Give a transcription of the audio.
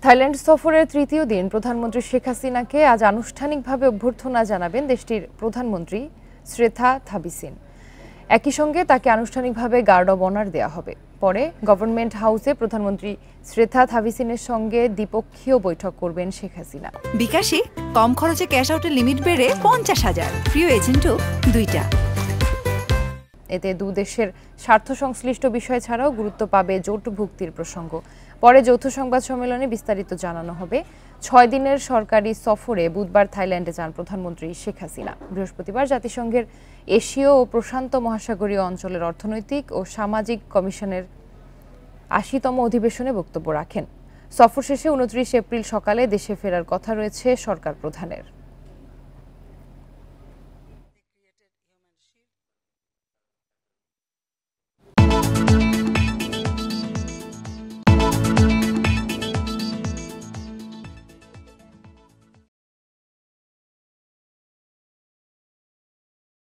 Thailand সফরের তৃতীয় দিন প্রধানমন্ত্রী শেখ হাসিনাকে আজ আনুষ্ঠানিকভাবে অভ্যর্থনা জানাবেন দেশটির প্রধানমন্ত্রী শ্রেথা থাবিসিন। একই সঙ্গে তাকে আনুষ্ঠানিকভাবে গার্ড অব অনার দেওয়া হবে। পরে গভর্নমেন্ট হাউসে প্রধানমন্ত্রী শ্রেথা থাবিসিনের সঙ্গে দ্বিপক্ষীয় বৈঠক করবেন শেখ হাসিনা। বিকাশে কম খরচে ক্যাশ আউটের লিমিট বেড়ে 50,000, প্রিয় এজেন্টও 2টা। এতে দুদেশের স্বার্থ সংশ্লিষ্ট বিষয় ছাড়াও গুরুত্ব পাবে জোটভুক্তির প্রসঙ্গ। পরে যৌথ সংবাদ সম্মেলনে বিস্তারিত জানানো হবে। 6 দিনের সরকারি সফরে বুধবার থাইল্যান্ডে যান প্রধানমন্ত্রী শেখ হাসিনা। বৃহস্পতিবার জাতিসংঘের এশীয় ও প্রশান্ত মহাসাগরীয় অঞ্চলের অর্থনৈতিক ও সামাজিক কমিশনের 80তম অধিবেশনে বক্তব্য রাখেন। সফর শেষে 29 এপ্রিল সকালে দেশে ফেরার কথা রয়েছে সরকার প্রধানের।